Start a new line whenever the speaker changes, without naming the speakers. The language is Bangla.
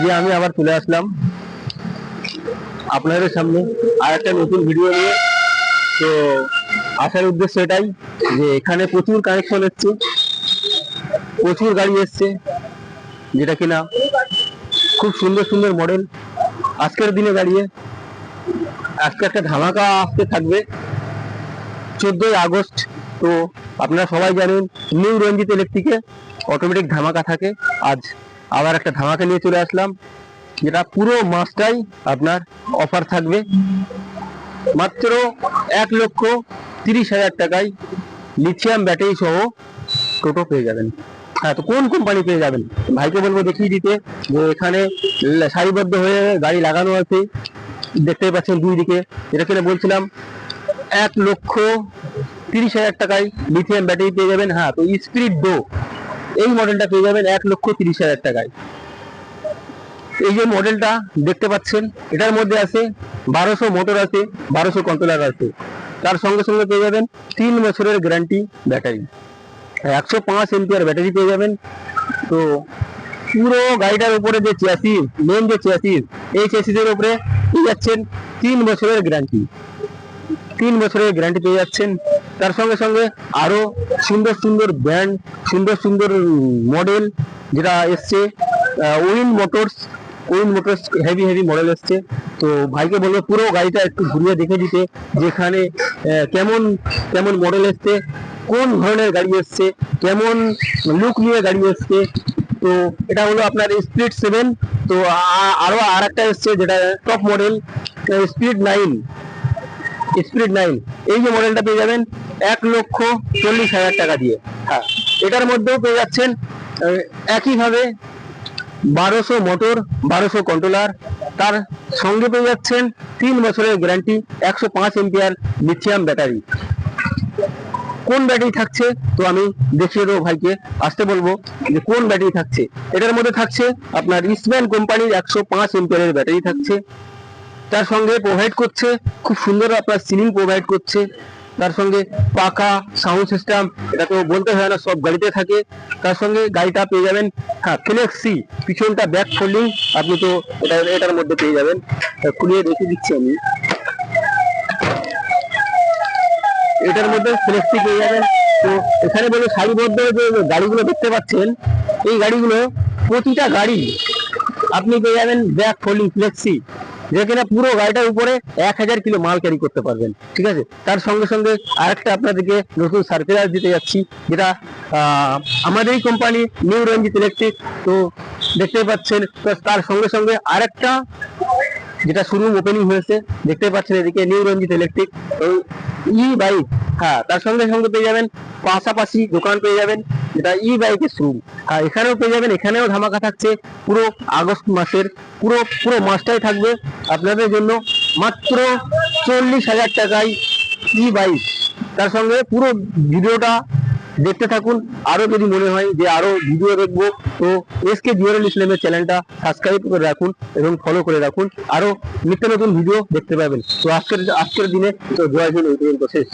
যে আমি আবার চলে আসলাম আপনাদের সামনে আর একটা নতুন ভিডিও নিয়ে। তো আসার উদ্দেশ্য এটাই যে এখানে প্রচুর কানেকশন এসছে, প্রচুর গাড়ি এসছে, যেটা কিনা খুব সুন্দর সুন্দর মডেল আজকের দিনে দাঁড়িয়ে। আজকে একটা ধামাকা আসতে থাকবে 14ই আগস্ট। তো আপনারা সবাই জানেন নিউ রঞ্জিত ইলেকট্রিকে অটোমেটিক ধামাকা থাকে। আজ আবার একটা ধামাকা নিয়ে চলে আসলাম, যেটা পুরো মাসটাই আপনার অফার থাকবে। মাত্র 1,30,000 টাকায় লিথিয়াম ব্যাটারি সহ টোটো পেয়ে যাবেন। হ্যাঁ, তো কোন কোম্পানি পেয়ে যাবেন ভাইকে বলবো দেখিয়ে দিতে, যে এখানে সারিবদ্ধ হয়ে গাড়ি লাগানো আছে, দেখতে পাচ্ছেন দুই দিকে। এটা কিনা বলছিলাম 1,30,000 টাকায় লিথিয়াম ব্যাটারি পেয়ে যাবেন। হ্যাঁ, তো স্পিরিট ডো এই মডেলটা পেয়ে যাবেন 1,30,000 টাকায়। এই যে মডেলটা দেখতে পাচ্ছেন, এটার মধ্যে আছে 1200 মোটর আছে, 1200 কন্ট্রোলার আছে। তার সঙ্গে সঙ্গে পেয়ে যাবেন 3 বছরের গ্যারান্টি ব্যাটারি, 105 এমপিআর ব্যাটারি পেয়ে যাবেন। তো পুরো গাড়িটার উপরে যে চ্যাসিস, মেন যে চ্যাসিস, এই চ্যাসিসের উপরে পেয়ে যাচ্ছেন 3 বছরের গ্যারান্টি, 3 বছরের গ্যারান্টি পেয়ে যাচ্ছেন। তার সঙ্গে সঙ্গে আরো সুন্দর সুন্দর ব্র্যান্ড, সুন্দর সুন্দর মডেল যেটা এসছে। Win motors heavy heavy model এসছে। তো ভাইকে বলবো পুরো গাড়িটা একটু ঘুরিয়ে দেখে দিতে, যেখানে কেমন কেমন মডেল এসছে, কোন ধরনের গাড়ি এসছে, কেমন লুক নিয়ে গাড়ি এসছে। তো এটা হলো আপনার স্পিড 7। তো আরো আর একটা এসছে যেটা টপ মডেল স্পিড 9। এই যে মডেলটা পেয়ে যাবেন 1,40,000 টাকা দিয়ে। হ্যাঁ, এটার মধ্যেও পেয়ে যাচ্ছেন একইভাবে 1200 মোটর, 1200 কন্ট্রোলার। তার সঙ্গে পেয়ে যাচ্ছেন 3 বছরের গ্যারান্টি, 105 এমপিআর লিথিয়াম ব্যাটারি। কোন ব্যাটারি থাকছে তো আমি দেখিয়ে দেবো ভাইকে, আসতে বলবো যে কোন ব্যাটারি থাকছে। এটার মধ্যে থাকছে আপনার ইস্টম্যান কোম্পানির 105 এমপিআরের ব্যাটারি থাকছে। তার সঙ্গে প্রোভাইড করছে খুব সুন্দর আপনার সিলিং প্রোভাইড করছে। তার সঙ্গে পাকা সাউন্ড সিস্টেম, এটা তো বলতে হয় না, সব গাড়িতে থাকে। তার সঙ্গে গাড়িটা পেয়ে যাবেন হ্যাঁ ফ্লেক্সি, পিছনটা ব্যাক ফোল্ডিং আপনি তো এটার মধ্যে পেয়ে যাবেন। খুলিয়ে দেখিয়ে দিচ্ছি আমি, এটার মধ্যে ফ্লেক্সি পেয়ে যাবেন। তো এখানে বলে সারিবদ্ধ যে গাড়িগুলো দেখতে পাচ্ছেন, এই গাড়িগুলো প্রতিটা গাড়ি আপনি পেয়ে যাবেন ব্যাক ফোল্ডিং ফ্লেক্সি, যেখানে পুরো গাড়িটার উপরে 1000 কিলো মাল ক্যারি করতে পারবেন। ঠিক আছে, তার সঙ্গে সঙ্গে আরেকটা আপনাদেরকে নতুন সার্কুলার দিতে যাচ্ছি, যেটা আমাদেরই কোম্পানি নিউ রঞ্জিত ইলেকট্রিক। তো দেখতে পাচ্ছেন, তার সঙ্গে সঙ্গে আরেকটা যেটা শোরুম ওপেনিং হয়েছে, দেখতে পাচ্ছেন এদিকে নিউ রঞ্জিত ইলেকট্রিক ই বাইক। হ্যাঁ, তার সঙ্গে সঙ্গে পেয়ে যাবেন পাশাপাশি দোকান পেয়ে যাবেন যেটা ই বাইকের শোরুম। হ্যাঁ, এখানেও পেয়ে যাবেন, এখানেও ধামাকা থাকছে পুরো আগস্ট মাসের, পুরো মাসটাই থাকবে আপনাদের জন্য মাত্র 40,000 টাকায় ই বাইক। তার সঙ্গে পুরো ভিডিওটা দেখতে থাকুন। আরো যদি মনে হয় যে আরো ভিডিও দেখবো, তো এসকে জুয়েলারি ইসলামের চ্যানেলটা সাবস্ক্রাইব করে রাখুন এবং ফলো করে রাখুন, আরো নিত্য নতুন ভিডিও দেখতে পাবেন। তো আজকের দিনে তো জয় হিন্দ, শেষ।